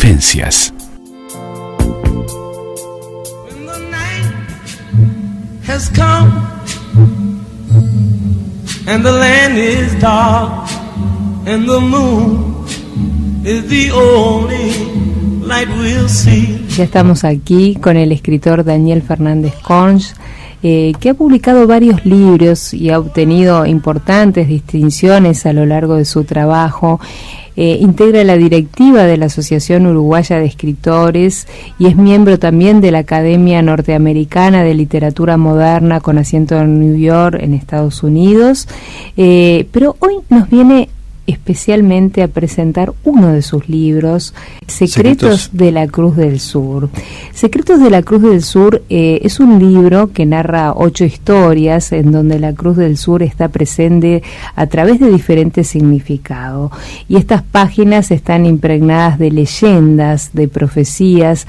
Vivencias. When the night has come and the land is dark and the moon is the only light we'll see. Ya estamos aquí con el escritor Daniel Fernández Conch, que ha publicado varios libros y ha obtenido importantes distinciones a lo largo de su trabajo. Integra la directiva de la Asociación Uruguaya de Escritores y es miembro también de la Academia Norteamericana de Literatura Moderna con asiento en New York, en Estados Unidos. Pero hoy nos viene especialmente a presentar uno de sus libros, Secretos de la Cruz del Sur. Secretos de la Cruz del Sur es un libro que narra 8 historias en donde la Cruz del Sur está presente a través de diferentes significados. Y estas páginas están impregnadas de leyendas, de profecías,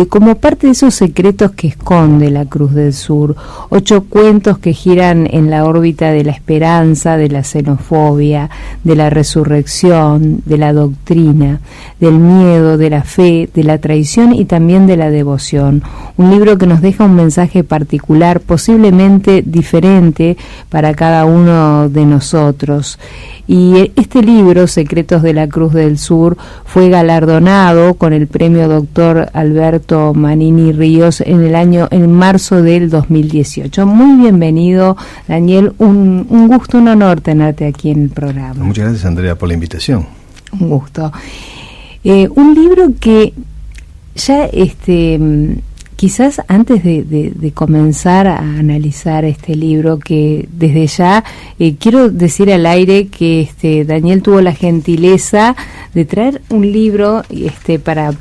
como parte de esos secretos que esconde la Cruz del Sur. 8 cuentos que giran en la órbita de la esperanza, de la xenofobia, de la resurrección, de la doctrina, del miedo, de la fe, de la traición y también de la devoción. Un libro que nos deja un mensaje particular, posiblemente diferente para cada uno de nosotros. Y este libro, Secretos de la Cruz del Sur, fue galardonado con el premio Dr. Alberto Manini Ríos en marzo del 2018. Muy bienvenido, Daniel, un gusto, un honor tenerte aquí en el programa. Muchas gracias, Andrea, por la invitación. Un gusto. Un libro que ya quizás antes de comenzar a analizar este libro, que desde ya quiero decir al aire que Daniel tuvo la gentileza de traer un libro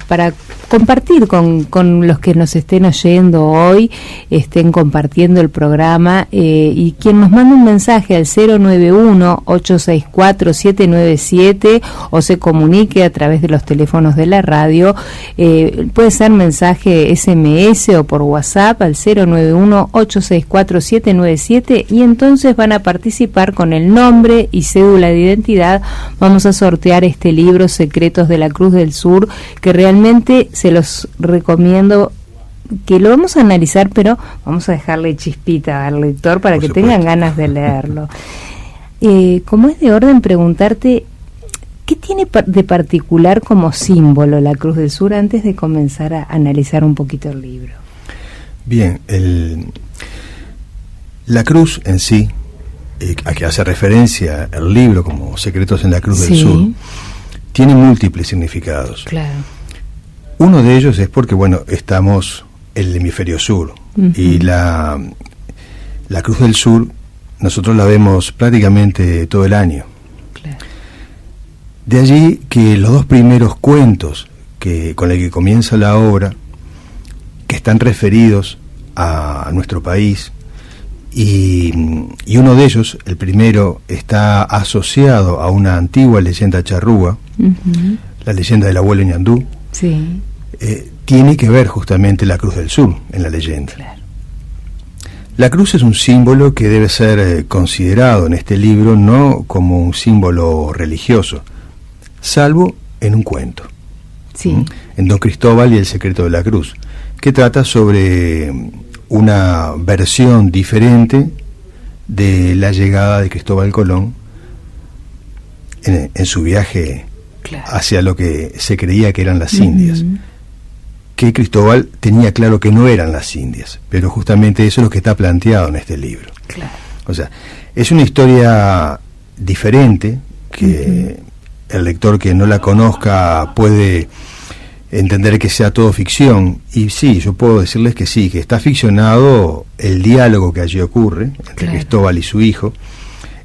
para compartir con los que nos estén oyendo hoy, estén compartiendo el programa, y quien nos manda un mensaje al 091-864-797 o se comunique a través de los teléfonos de la radio, puede ser mensaje SMS o por WhatsApp al 091-864-797, y entonces van a participar con el nombre y cédula de identidad. Vamos a sortear este libro, Secretos de la Cruz del Sur, que realmente se los recomiendo, que lo vamos a analizar, pero vamos a dejarle chispita al lector para que tengan ganas de leerlo. Como es de orden preguntarte, ¿qué tiene de particular como símbolo la Cruz del Sur antes de comenzar a analizar un poquito el libro? Bien, la cruz en sí, a que hace referencia el libro como Secretos en la Cruz del Sur, tiene múltiples significados. Claro. Uno de ellos es porque, estamos en el hemisferio sur, y la Cruz del Sur nosotros la vemos prácticamente todo el año. Claro. De allí que los 2 primeros cuentos con el que comienza la obra, que están referidos a nuestro país, y uno de ellos, el primero, está asociado a una antigua leyenda charrúa, la leyenda del abuelo Ñandú. Sí. Tiene que ver justamente la Cruz del Sur en la leyenda. Claro. La cruz es un símbolo que debe ser considerado en este libro no como un símbolo religioso, salvo en un cuento, en Don Cristóbal y el secreto de la cruz, que trata sobre una versión diferente de la llegada de Cristóbal Colón en su viaje hacia lo que se creía que eran las Indias, que Cristóbal tenía claro que no eran las Indias, pero justamente eso es lo que está planteado en este libro. Claro. O sea, es una historia diferente que el lector que no la conozca puede entender que sea todo ficción, y sí, yo puedo decirles que sí, que está ficcionado el diálogo que allí ocurre entre Cristóbal y su hijo,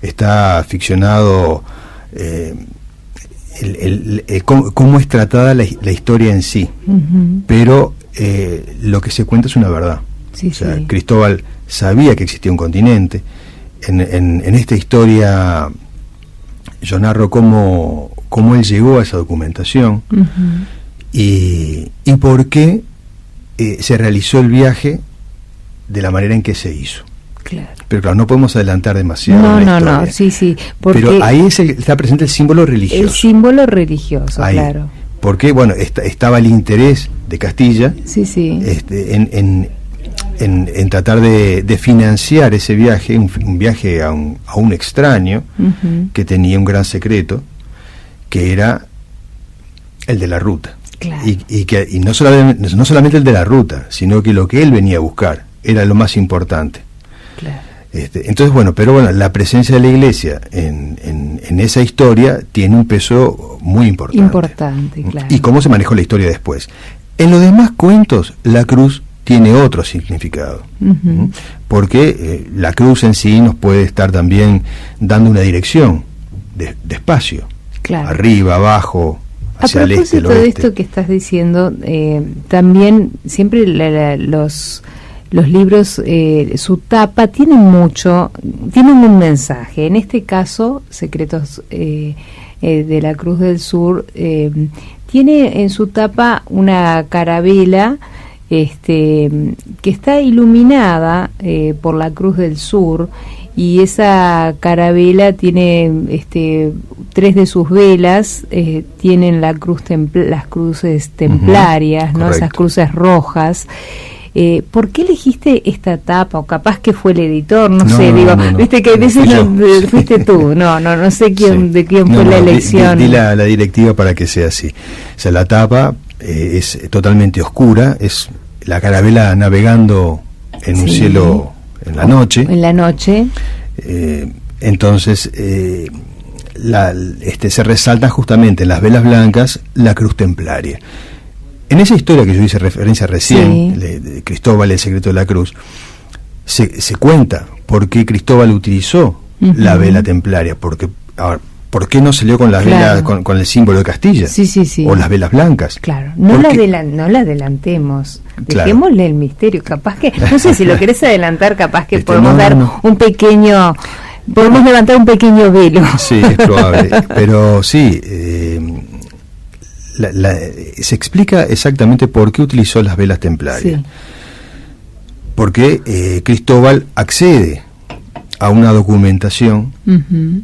está ficcionado cómo es tratada la historia en sí, pero lo que se cuenta es una verdad. Cristóbal sabía que existía un continente. En esta historia yo narro cómo él llegó a esa documentación, y por qué se realizó el viaje de la manera en que se hizo. Claro. Pero claro, no podemos adelantar demasiado. No, sí, porque pero ahí está presente el símbolo religioso. El símbolo religioso, ahí, claro. porque bueno, estaba el interés de Castilla en tratar de financiar ese viaje, un viaje a un extraño que tenía un gran secreto, que era el de la ruta. Claro. Y no solamente el de la ruta, sino que lo que él venía a buscar era lo más importante. Claro. Entonces, pero la presencia de la Iglesia en esa historia tiene un peso muy importante. Claro. Y cómo se manejó la historia después. En los demás cuentos, la cruz tiene otro significado, porque la cruz en sí nos puede estar también dando una dirección de espacio, claro. Arriba, abajo, hacia el este, el oeste. A propósito de esto que estás diciendo, también siempre los libros, su tapa tienen un mensaje. En este caso, Secretos de la Cruz del Sur tiene en su tapa una carabela que está iluminada por la Cruz del Sur, y esa carabela tiene 3 de sus velas tienen las cruces templarias, ¿no? Esas cruces rojas. ¿Por qué elegiste esta tapa? O capaz que fue el editor, no sé, viste que a veces fuiste tú, no sé de quién fue la elección. Di la directiva para que sea así. O sea, la tapa es totalmente oscura, es la carabela navegando en un cielo en la noche. En la noche. Entonces, se resalta justamente en las velas blancas la cruz templaria. En esa historia que yo hice referencia recién, de Cristóbal, el secreto de la cruz, se cuenta por qué Cristóbal utilizó la vela templaria, porque ¿por qué no salió con las velas con el símbolo de Castilla? O las velas blancas. Claro, no la adelantemos. Dejémosle el misterio. Capaz que, no sé si lo querés adelantar, capaz que podemos dar un pequeño, podemos levantar un pequeño velo. Sí, es probable. Pero sí, se explica exactamente por qué utilizó las velas templarias. Porque Cristóbal accede a una documentación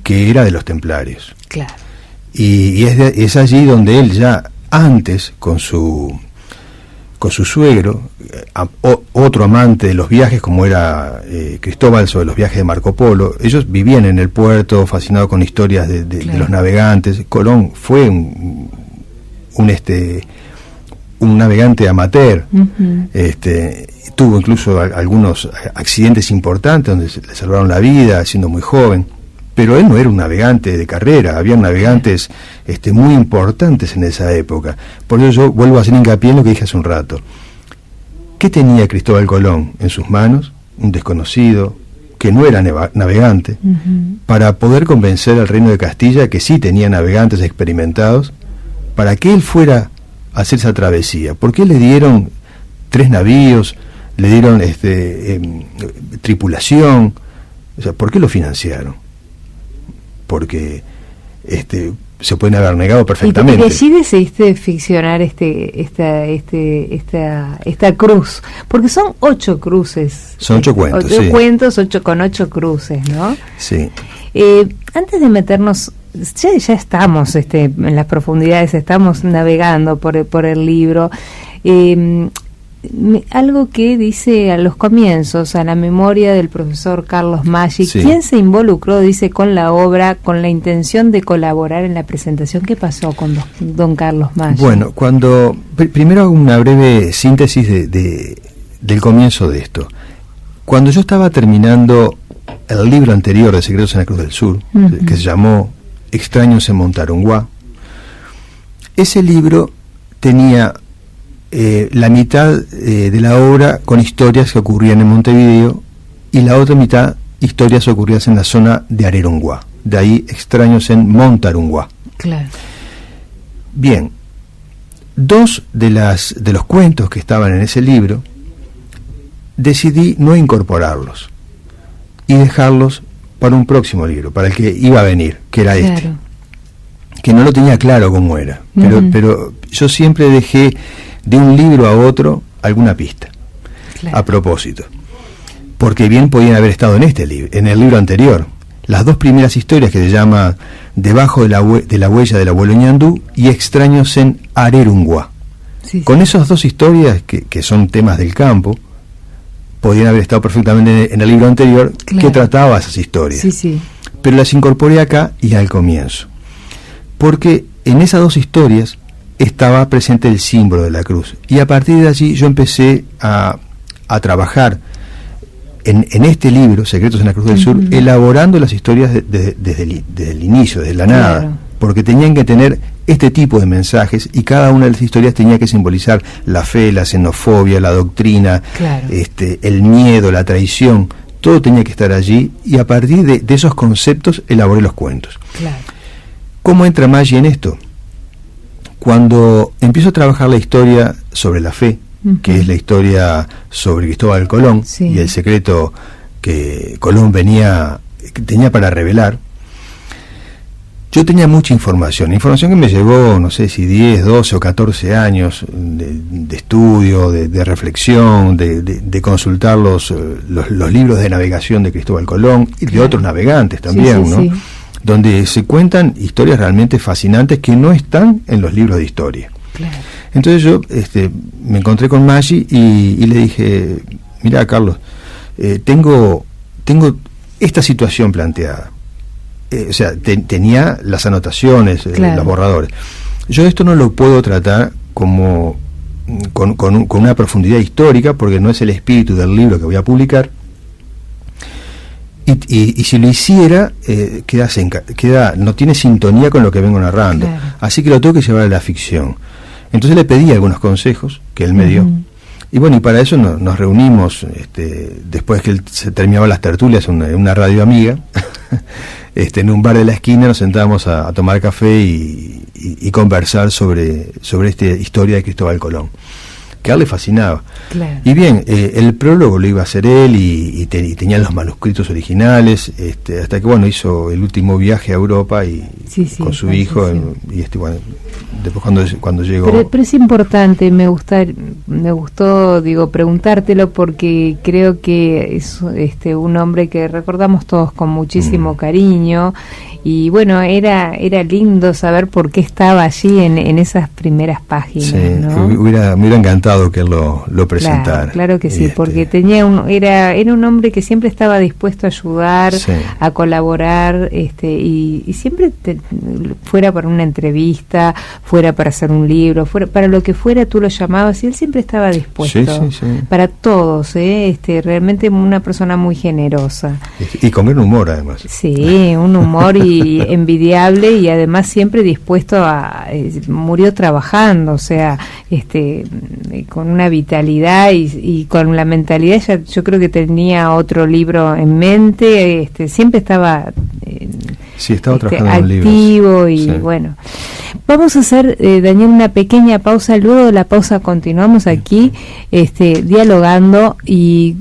que era de los templarios. Claro. Y es allí donde él ya antes, con su suegro, otro amante de los viajes como era Cristóbal, sobre los viajes de Marco Polo, ellos vivían en el puerto fascinados con historias de los navegantes. Colón fue un navegante amateur, tuvo incluso algunos accidentes importantes donde le salvaron la vida siendo muy joven, pero él no era un navegante de carrera, había navegantes muy importantes en esa época. Por eso yo vuelvo a hacer hincapié en lo que dije hace un rato. ¿Qué tenía Cristóbal Colón en sus manos? Un desconocido que no era navegante, para poder convencer al reino de Castilla, que sí tenía navegantes experimentados, para que él fuera a hacer esa travesía. ¿Por qué le dieron 3 navíos, le dieron tripulación? O sea, ¿por qué lo financiaron? Porque se pueden haber negado perfectamente. ¿Y allí decidiste ficcionar esta cruz? Porque son 8 cruces. Son 8 cuentos, 8 cuentos, 8 cruces, ¿no? Sí. Antes de meternos, ya estamos en las profundidades, estamos navegando por el libro. Algo que dice a los comienzos, a la memoria del profesor Carlos Maggi, ¿quién se involucró, dice, con la obra con la intención de colaborar en la presentación? ¿Qué pasó con don Carlos Maggi? Bueno, primero hago una breve síntesis del comienzo de esto. Cuando yo estaba terminando el libro anterior de Secretos en la Cruz del Sur, que se llamó Extraños en Montarunguá, ese libro tenía la mitad de la obra con historias que ocurrían en Montevideo y la otra mitad historias ocurridas en la zona de Arerunguá, de ahí Extraños en Montarunguá. Claro. Bien, 2 de los cuentos que estaban en ese libro decidí no incorporarlos y dejarlos para un próximo libro, para el que iba a venir, que era que no lo tenía claro cómo era, pero yo siempre dejé de un libro a otro alguna pista, a propósito, porque bien podían haber estado en el libro anterior, las dos primeras historias, que se llama Debajo de la huella del abuelo Ñandú y Extraños en Arerungua. Sí, con esas dos historias, que son temas del campo, podían haber estado perfectamente en el libro anterior, claro, que trataba esas historias. Sí, sí. Pero las incorporé acá y al comienzo. Porque en esas dos historias estaba presente el símbolo de la cruz. Y a partir de allí yo empecé a trabajar en este libro, Secretos en la Cruz del Sur, elaborando las historias desde el inicio, desde la nada. Claro. Porque tenían que tener este tipo de mensajes y cada una de las historias tenía que simbolizar la fe, la xenofobia, la doctrina, claro, el miedo, la traición. Todo tenía que estar allí y a partir de esos conceptos elaboré los cuentos. Claro. ¿Cómo entra Maggi en esto? Cuando empiezo a trabajar la historia sobre la fe, que es la historia sobre Cristóbal Colón, sí, y el secreto que Colón tenía para revelar, yo tenía mucha información que me llevó, no sé si 10, 12 o 14 años de estudio, de reflexión, de consultar los libros de navegación de Cristóbal Colón y de otros navegantes también, sí, sí, ¿no? Sí. Donde se cuentan historias realmente fascinantes que no están en los libros de historia. Claro. Entonces yo me encontré con Maggi y le dije, mira, Carlos, tengo esta situación planteada. O sea, tenía las anotaciones, claro, los borradores. Yo esto no lo puedo tratar como con una profundidad histórica, porque no es el espíritu del libro que voy a publicar. Y si lo hiciera, no tiene sintonía con lo que vengo narrando. Claro. Así que lo tengo que llevar a la ficción. Entonces le pedí algunos consejos que él me dio. Y bueno, y para eso nos reunimos, después que se terminaban las tertulias en una radio amiga, en un bar de la esquina nos sentábamos a tomar café y conversar sobre esta historia de Cristóbal Colón, que a él le fascinaba. Claro. Y bien, el prólogo lo iba a hacer él y tenía los manuscritos originales, hasta que bueno, hizo el último viaje a Europa y sí, con su hijo, sí. Y bueno, después cuando llegó. Pero es importante, me gustó preguntártelo, porque creo que es un hombre que recordamos todos con muchísimo cariño. Y bueno, era lindo saber por qué estaba allí en esas primeras páginas, sí, ¿no? Me hubiera encantado que él lo presentara. Claro que sí, porque era un hombre que siempre estaba dispuesto a ayudar, sí, a colaborar, y siempre fuera para una entrevista, fuera para hacer un libro, fuera para lo que fuera, tú lo llamabas y él siempre estaba dispuesto, sí. Para todos, realmente una persona muy generosa. Y con gran humor, además. Sí, un humor y envidiable, y además siempre dispuesto murió trabajando, o sea, con una vitalidad y con la mentalidad, yo creo que tenía otro libro en mente, siempre estaba trabajando en activo libros. Y sí. Bueno, vamos a hacer, Daniel, una pequeña pausa. Luego de la pausa continuamos aquí dialogando y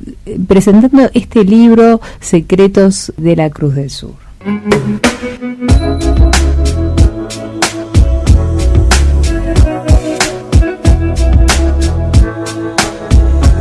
presentando este libro, Secretos de la Cruz del Sur.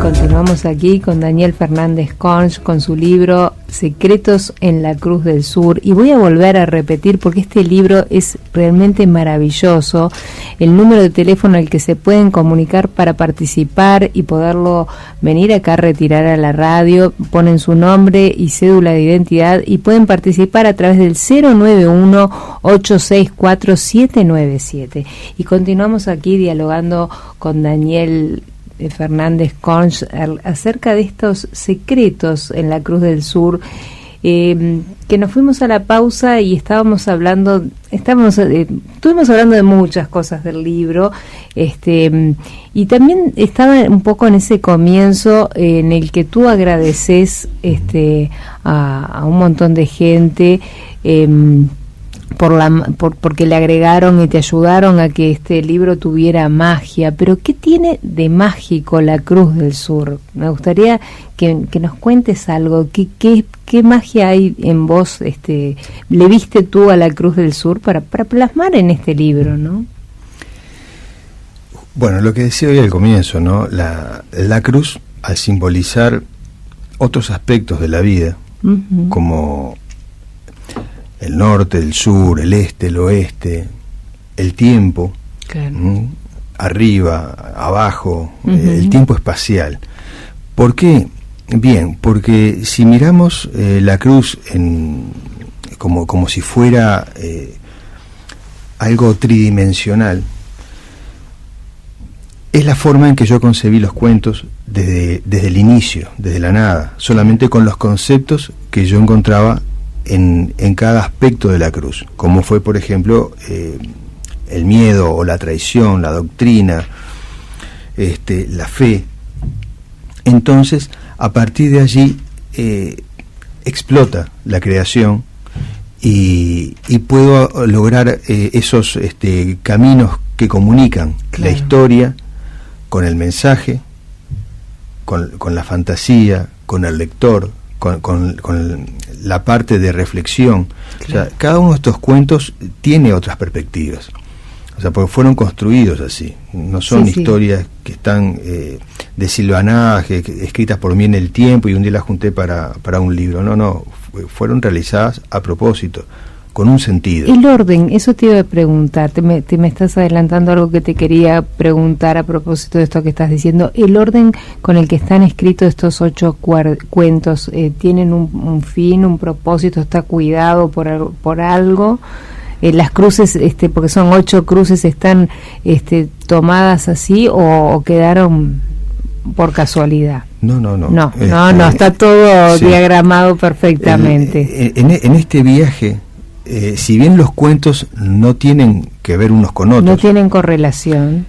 Continuamos aquí con Daniel Fernández Conch con su libro Secretos en la Cruz del Sur, y voy a volver a repetir porque este libro es realmente maravilloso. El número de teléfono al que se pueden comunicar para participar y poderlo venir acá a retirar a la radio, ponen su nombre y cédula de identidad y pueden participar a través del 091-864-797. Y continuamos aquí dialogando con Daniel Fernández Conch acerca de estos secretos en la Cruz del Sur, que nos fuimos a la pausa y estuvimos hablando de muchas cosas del libro, y también estaba un poco en ese comienzo en el que tú agradeces a un montón de gente porque le agregaron y te ayudaron a que este libro tuviera magia. Pero ¿qué tiene de mágico la Cruz del Sur? Me gustaría que nos cuentes algo. ¿Qué magia hay en vos? ¿Le viste tú a la Cruz del Sur para plasmar en este libro, no? Bueno, lo que decía hoy al comienzo, ¿no? La cruz, al simbolizar otros aspectos de la vida, uh-huh, como el norte, el sur, el este, el oeste, el tiempo, claro. Arriba, abajo, el tiempo espacial. ¿Por qué? Bien, porque si miramos la cruz como si fuera algo tridimensional, es la forma en que yo concebí los cuentos desde el inicio, desde la nada, solamente con los conceptos que yo encontraba en cada aspecto de la cruz, como fue, por ejemplo, el miedo o la traición, la doctrina, la fe. Entonces, a partir de allí explota la creación y puedo lograr esos caminos que comunican, claro, la historia con el mensaje, con la fantasía, con el lector, con la parte de reflexión. Claro. O sea, cada uno de estos cuentos tiene otras perspectivas. O sea, porque fueron construidos así. No son historias que están desilvanadas, escritas por mí en el tiempo y un día las junté para un libro. No, fueron realizadas a propósito, con un sentido. El orden, eso te iba a preguntar, te me estás adelantando algo que te quería preguntar a propósito de esto que estás diciendo. El orden con el que están escritos estos 8 cuentos, ¿tienen un fin, un propósito? ¿Está cuidado por algo? Las cruces, porque son 8 cruces, ¿están tomadas así o quedaron por casualidad? No, está todo diagramado perfectamente. En este viaje, si bien los cuentos no tienen que ver unos con otros, no tienen correlación,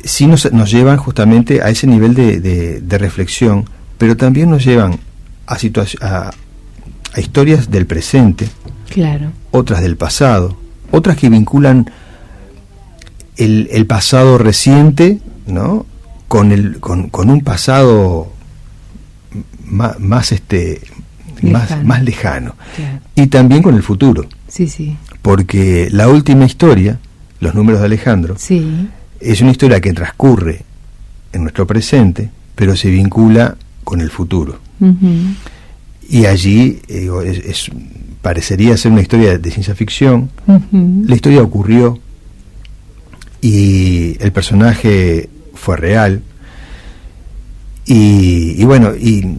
sí nos llevan justamente a ese nivel de reflexión, pero también nos llevan a historias del presente, claro, otras del pasado, otras que vinculan el pasado reciente, ¿no?, con un pasado más lejano, claro, y también con el futuro. Sí. Porque la última historia, Los números de Alejandro, es una historia que transcurre en nuestro presente, pero se vincula con el futuro. Y allí parecería ser una historia de ciencia ficción. La historia ocurrió y el personaje fue real, y bueno, y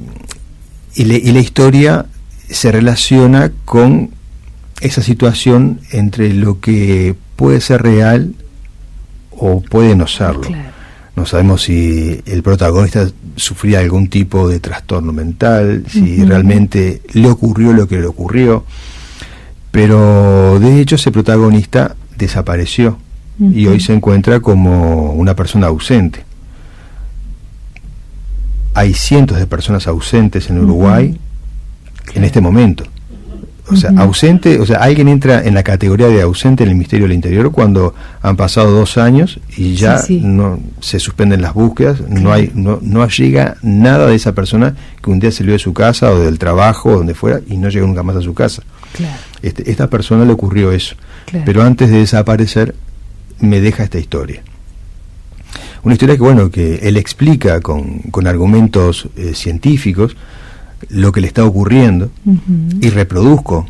la historia se relaciona con esa situación entre lo que puede ser real o puede no serlo. Claro. No sabemos si el protagonista sufría algún tipo de trastorno mental, si realmente le ocurrió lo que le ocurrió, pero de hecho ese protagonista desapareció y hoy se encuentra como una persona ausente. Hay cientos de personas ausentes en Uruguay en este momento. O sea, ausente, o sea, alguien entra en la categoría de ausente en el Ministerio del Interior cuando han pasado 2 años y ya no se suspenden las búsquedas, no llega nada de esa persona que un día salió de su casa o del trabajo o donde fuera y no llegó nunca más a su casa. Claro. Esta persona le ocurrió eso, claro, pero antes de desaparecer me deja esta historia. Una historia que, bueno, que él explica con argumentos científicos lo que le está ocurriendo, y reproduzco,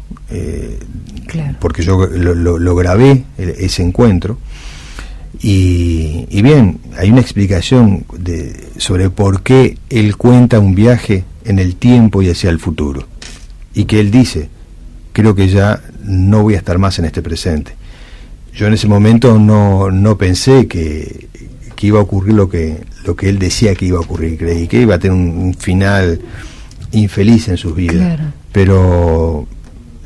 claro, porque yo lo grabé, ese encuentro, y bien, hay una explicación sobre por qué él cuenta un viaje en el tiempo y hacia el futuro, y que él dice: creo que ya no voy a estar más en este presente. Yo en ese momento no pensé que iba a ocurrir lo que él decía que iba a ocurrir. Creí que iba a tener un final infeliz en sus vidas, claro, pero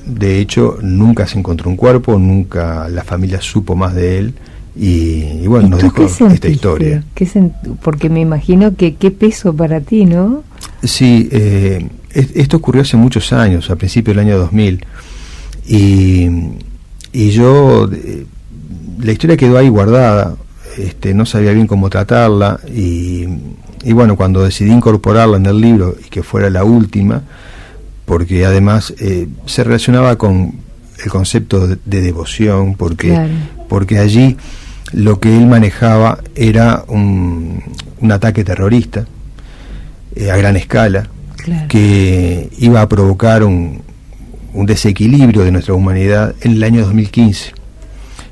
de hecho nunca se encontró un cuerpo, nunca la familia supo más de él, y bueno, nos dejó esta historia. Porque me imagino que qué peso para ti, ¿no? Sí, esto ocurrió hace muchos años, a principios del año 2000, y yo, la historia quedó ahí guardada, no sabía bien cómo tratarla, y bueno, cuando decidí incorporarla en el libro y que fuera la última, porque además se relacionaba con el concepto de devoción, porque allí lo que él manejaba era un ataque terrorista a gran escala, claro, que iba a provocar un desequilibrio de nuestra humanidad en el año 2015.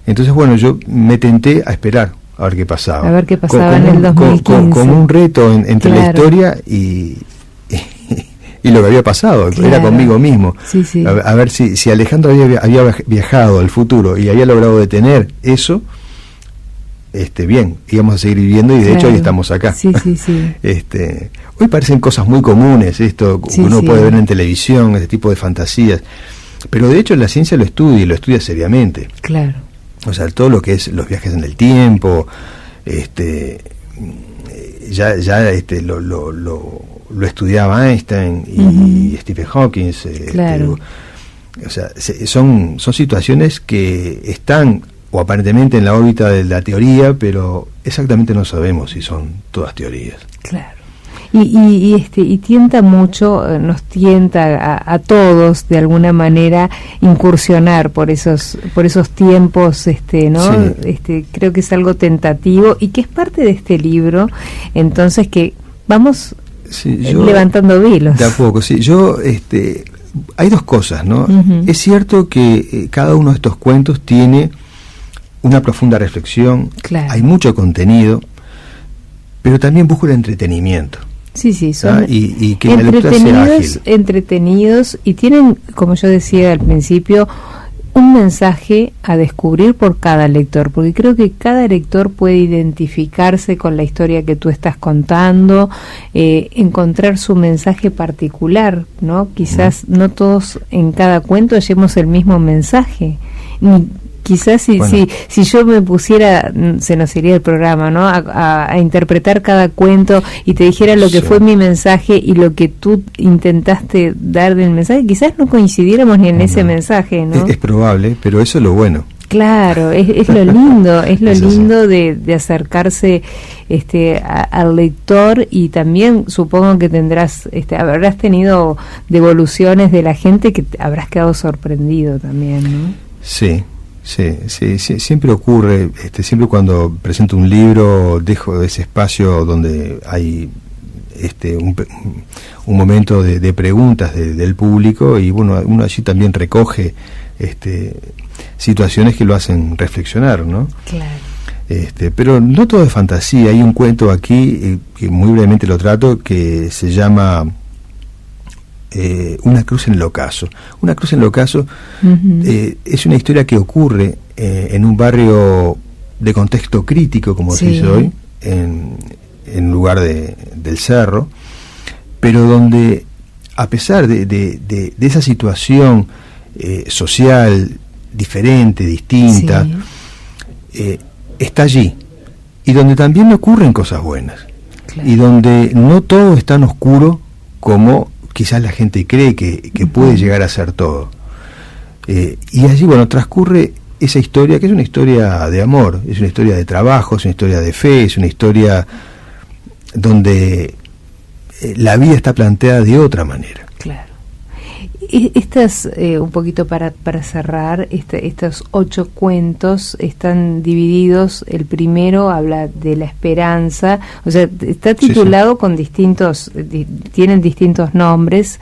Entonces, bueno, yo me tenté a esperar a ver qué pasaba. A ver qué pasaba en el 2015. Como un reto entre la historia y lo que había pasado, era conmigo mismo. Sí, sí. A ver si Alejandro había viajado al futuro y había logrado detener eso, bien, íbamos a seguir viviendo, y de hecho hoy estamos acá. Sí, sí, sí. Hoy parecen cosas muy comunes, esto que uno puede ver en televisión, este tipo de fantasías, pero de hecho la ciencia lo estudia, y lo estudia seriamente. Claro. O sea, todo lo que es los viajes en el tiempo, lo estudiaba Einstein y Stephen Hawking. Claro. O sea, son situaciones que están o aparentemente en la órbita de la teoría, pero exactamente no sabemos si son todas teorías. Claro. Y tienta mucho, nos tienta a todos de alguna manera incursionar por esos tiempos, ¿no? Sí. Creo que es algo tentativo y que es parte de este libro, entonces que vamos levantando vilos. De a poco, sí. Hay dos cosas, ¿no? Uh-huh. Es cierto que cada uno de estos cuentos tiene una profunda reflexión, claro. Hay mucho contenido, pero también busco el entretenimiento. Sí, sí, son y que la lectura sea ágil. Entretenidos, y tienen, como yo decía al principio, un mensaje a descubrir por cada lector, porque creo que cada lector puede identificarse con la historia que tú estás contando, encontrar su mensaje particular, ¿no? Quizás no todos en cada cuento llevemos el mismo mensaje, quizás si yo me pusiera, se nos iría el programa, ¿no? A interpretar cada cuento y te dijera lo que fue mi mensaje y lo que tú intentaste dar del mensaje, quizás no coincidiéramos ni en ese mensaje, ¿no? Es probable, pero eso es lo bueno. Claro, es lo lindo, es lo lindo de acercarse al lector, y también supongo que habrás tenido devoluciones de la gente que habrás quedado sorprendido también, ¿no? Sí, siempre ocurre, siempre cuando presento un libro dejo ese espacio donde hay un momento de preguntas del público, y bueno, uno allí también recoge situaciones que lo hacen reflexionar, ¿no? Claro. Pero no todo es fantasía. Hay un cuento aquí que muy brevemente lo trato, que se llama Una cruz en el ocaso. Una cruz en el ocaso Uh-huh. Es una historia que ocurre en un barrio de contexto crítico, como se dice hoy, en lugar del Cerro, pero donde, a pesar de esa situación social diferente, distinta, está allí, y donde también ocurren cosas buenas, claro. Y donde no todo es tan oscuro como quizás la gente cree que uh-huh. puede llegar a ser todo. Y allí, bueno, transcurre esa historia, que es una historia de amor, es una historia de trabajo, es una historia de fe, es una historia donde la vida está planteada de otra manera. Claro. Estas, un poquito para cerrar, estos 8 cuentos están divididos. El primero habla de la esperanza, o sea, está titulado con tienen distintos nombres.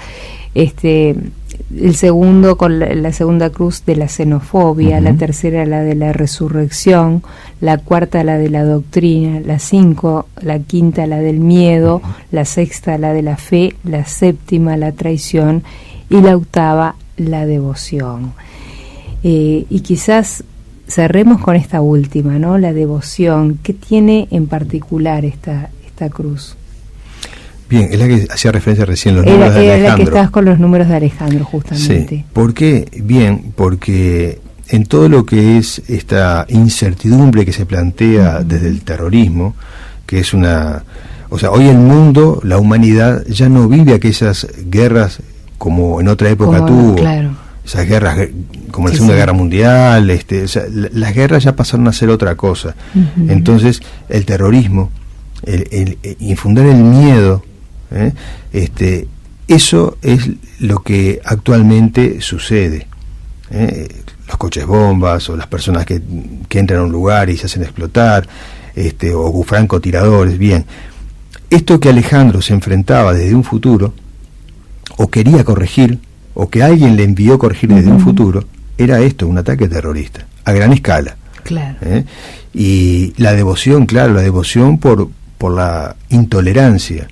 El segundo con la segunda cruz de la xenofobia, uh-huh. La tercera la de la resurrección, la cuarta la de la doctrina, la quinta la del miedo, uh-huh. La sexta la de la fe, la séptima la traición y la octava la devoción. Y quizás cerremos con esta última, ¿no? La devoción. ¿Qué tiene en particular esta cruz? Bien, es la que hacía referencia recién, los números de Alejandro. Era la que estabas con los números de Alejandro, justamente. Sí. ¿Por qué? Bien, porque en todo lo que es esta incertidumbre que se plantea uh-huh. desde el terrorismo, que es o sea, hoy el mundo, la humanidad, ya no vive aquellas guerras como en otra época tuvo. Claro. Esas guerras como la Segunda Guerra Mundial, o sea, las guerras ya pasaron a ser otra cosa. Uh-huh. Entonces, el terrorismo, el infundar el miedo, eso es lo que actualmente sucede. Los coches bombas, o las personas que entran a un lugar y se hacen explotar, o francotiradores. Bien, esto que Alejandro se enfrentaba desde un futuro, o quería corregir, o que alguien le envió corregir desde un futuro, era esto, un ataque terrorista, a gran escala. Claro. Y la devoción, claro, la devoción por la intolerancia,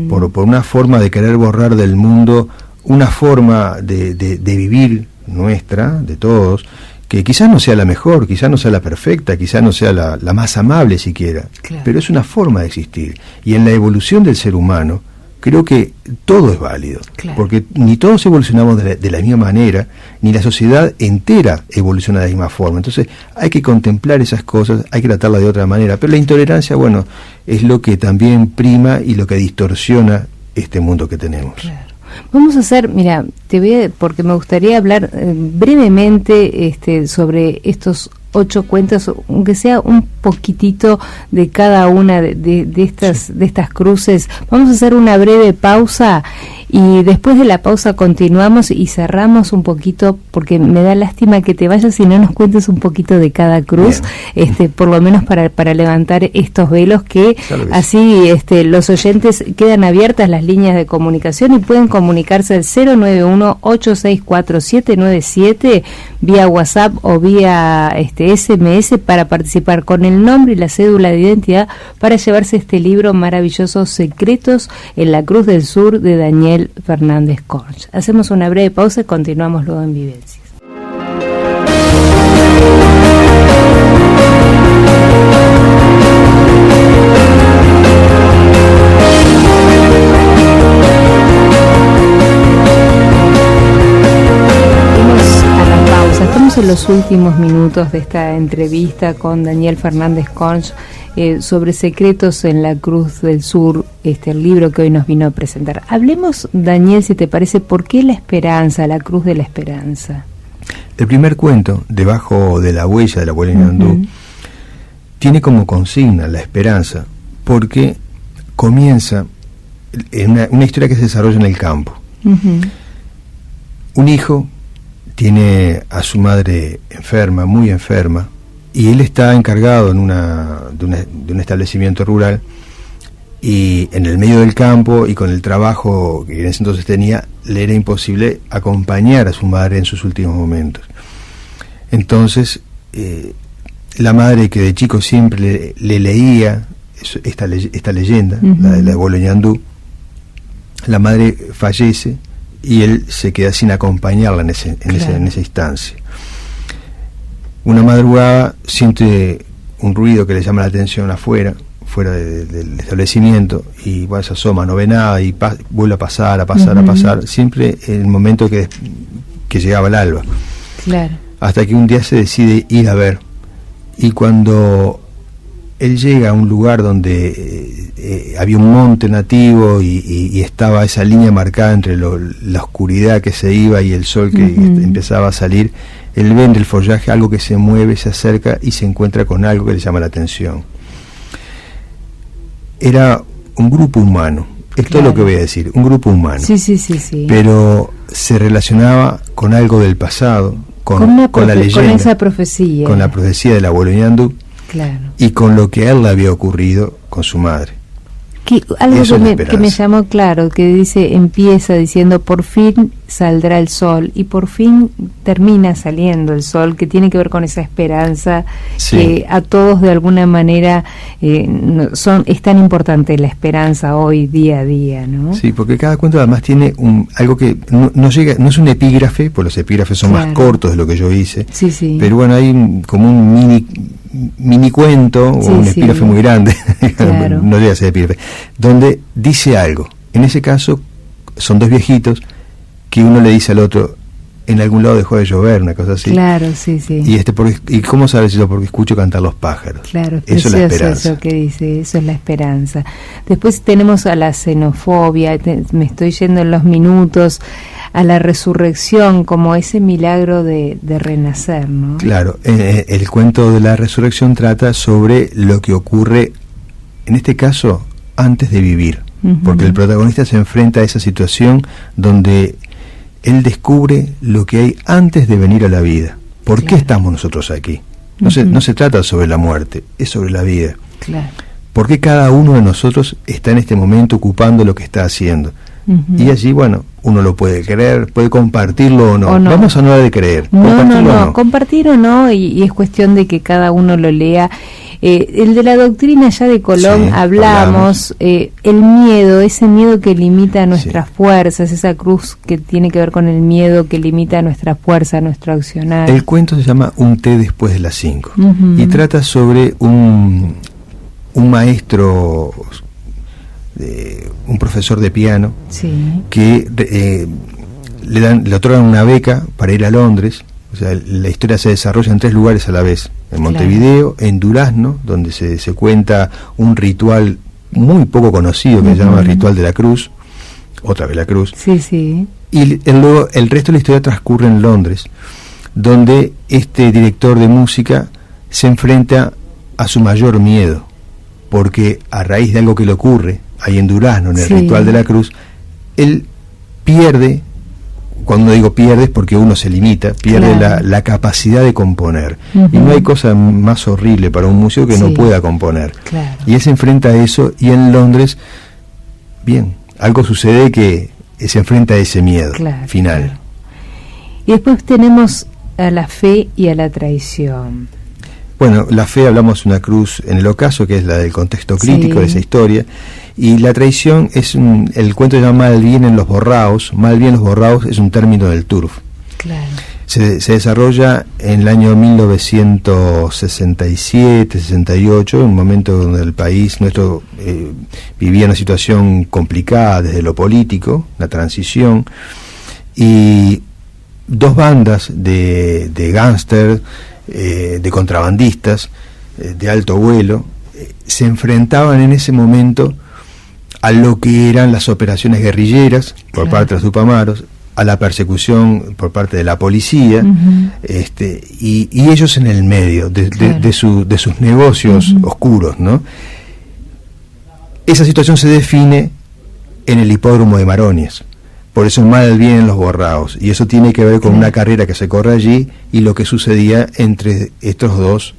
por una forma de querer borrar del mundo una forma de vivir nuestra, de todos, que quizás no sea la mejor, quizás no sea la perfecta, quizás no sea la más amable siquiera, claro, pero es una forma de existir. Y en la evolución del ser humano, creo que todo es válido, claro, porque ni todos evolucionamos de la misma manera, ni la sociedad entera evoluciona de la misma forma. Entonces hay que contemplar esas cosas, hay que tratarla de otra manera. Pero la intolerancia, bueno, es lo que también prima y lo que distorsiona este mundo que tenemos. Claro. Vamos a hacer, mira, porque me gustaría hablar brevemente sobre estos 8 cuentos, aunque sea un poquitito de cada una de estas cruces. Vamos a hacer una breve pausa y después de la pausa continuamos y cerramos un poquito, porque me da lástima que te vayas y no nos cuentes un poquito de cada cruz, por lo menos para levantar estos velos, que así los oyentes quedan abiertas las líneas de comunicación y pueden comunicarse al 091-864-797 vía WhatsApp o vía SMS para participar con el nombre y la cédula de identidad para llevarse este libro maravilloso, Secretos en la Cruz del Sur, de Daniel Fernández Corch. Hacemos una breve pausa y continuamos luego en Vivencias. Estamos en los últimos minutos de esta entrevista con Daniel Fernández Corch sobre Secretos en la Cruz del Sur, el libro que hoy nos vino a presentar. Hablemos, Daniel, si te parece, ¿por qué la esperanza, la Cruz de la Esperanza? El primer cuento, Debajo de la huella de la abuela Ñandú, tiene como consigna la esperanza, porque comienza en una historia que se desarrolla en el campo. Un hijo tiene a su madre enferma, muy enferma, y él está encargado de un establecimiento rural, y en el medio del campo y con el trabajo que en ese entonces tenía, le era imposible acompañar a su madre en sus últimos momentos. Entonces la madre, que de chico siempre le leía esta leyenda, la del abuelo Ñandú, la madre fallece y él se queda sin acompañarla en esa instancia. Una madrugada siente un ruido que le llama la atención fuera del establecimiento, y bueno, se asoma, no ve nada y vuelve a pasar, siempre en el momento que llegaba el alba. Claro. Hasta que un día se decide ir a ver, y cuando él llega a un lugar donde había un monte nativo y estaba esa línea marcada entre la oscuridad que se iba y el sol que empezaba a salir, él ve en el follaje algo que se mueve, se acerca y se encuentra con algo que le llama la atención. Era un grupo humano, esto es lo que voy a decir, un grupo humano. Sí. Pero se relacionaba con algo del pasado, con la leyenda, con esa profecía. Con la profecía del abuelo Ñandú. Claro. Y con lo que a él le había ocurrido con su madre. Algo que me llamó claro, que empieza diciendo: por fin saldrá el sol, y por fin termina saliendo el sol, que tiene que ver con esa esperanza, que a todos de alguna manera es tan importante la esperanza hoy, día a día, ¿no? Sí, porque cada cuento además tiene algo que no es un epígrafe, porque los epígrafes son más cortos de lo que yo hice, pero bueno, hay como un mini cuento, o un epígrafe muy grande, claro. No llega a ser epígrafe, donde dice algo. En ese caso son dos viejitos que uno le dice al otro: en algún lado dejó de llover, una cosa así. Claro, sí. ¿Y cómo sabes eso? Porque escucho cantar los pájaros. Claro, eso es la esperanza. Eso que dice, eso es la esperanza. Después tenemos a la xenofobia, me estoy yendo en los minutos, a la resurrección como ese milagro de renacer, ¿no? Claro, el cuento de la resurrección trata sobre lo que ocurre, en este caso, antes de vivir, porque el protagonista se enfrenta a esa situación donde él descubre lo que hay antes de venir a la vida. ¿Por qué estamos nosotros aquí? No se trata sobre la muerte, es sobre la vida. Claro. ¿Por qué cada uno de nosotros está en este momento ocupando lo que está haciendo? Y allí, bueno, uno lo puede creer, puede compartirlo o no. Vamos a no hablar de creer. No, compartir o no, y es cuestión de que cada uno lo lea. El de la doctrina ya de Colón hablamos. El miedo, ese miedo que limita nuestras fuerzas, esa cruz que tiene que ver con el miedo que limita nuestra fuerza, nuestro accionar. El cuento se llama Un té después de las 5 y trata sobre un maestro, un profesor de piano que le otorgan una beca para ir a Londres. O sea, la historia se desarrolla en 3 lugares a la vez: en Montevideo, en Durazno, donde se cuenta un ritual muy poco conocido que se llama el ritual de la cruz, otra vez la cruz, y luego el resto de la historia transcurre en Londres, donde este director de música se enfrenta a su mayor miedo, porque a raíz de algo que le ocurre ahí en Durazno, en el ritual de la cruz, él pierde. Cuando digo pierde es porque uno se limita, pierde la capacidad de componer. Y no hay cosa más horrible para un músico que no pueda componer. Y él se enfrenta a eso, y en Londres, algo sucede que se enfrenta a ese miedo final. Y después tenemos a la fe y a la traición. Bueno, la fe, hablamos de una cruz en el ocaso, que es la del contexto crítico de esa historia, y la traición es el cuento se llama Mal bien en los borraos. Mal bien los borraos es un término del turf. Se desarrolla en el año 1967-68, un momento donde el país nuestro vivía una situación complicada desde lo político, la transición, y 2 bandas de gángster, de contrabandistas de alto vuelo, se enfrentaban en ese momento a lo que eran las operaciones guerrilleras por parte de los Tupamaros, a la persecución por parte de la policía, y ellos en el medio de sus negocios oscuros, ¿no? Esa situación se define en el hipódromo de Maronies. Por eso Mal bien en los borraos, y eso tiene que ver con una carrera que se corre allí y lo que sucedía entre estos 2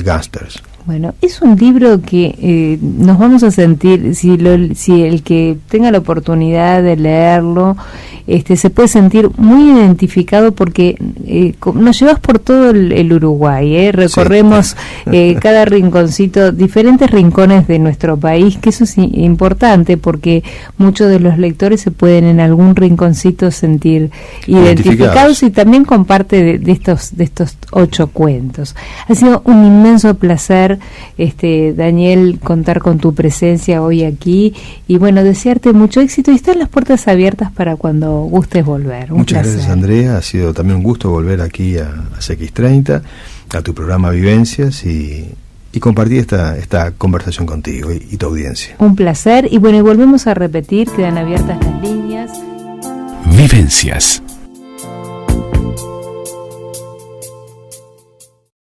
gángsters. Bueno, es un libro que nos vamos a sentir, si el que tenga la oportunidad de leerlo, se puede sentir muy identificado, porque nos llevas por todo el Uruguay, recorremos cada rinconcito, diferentes rincones de nuestro país, que eso es importante, porque muchos de los lectores se pueden en algún rinconcito sentir identificados y también comparte de estos 8 cuentos. Ha sido un inmenso placer, Daniel, contar con tu presencia hoy aquí, y bueno, desearte mucho éxito, y están las puertas abiertas para cuando gustes volver. Muchas gracias, Andrea, ha sido también un gusto volver aquí a CX30, a tu programa Vivencias, y compartir esta conversación contigo y tu audiencia. Un placer, y bueno, y volvemos a repetir, quedan abiertas las líneas. Vivencias.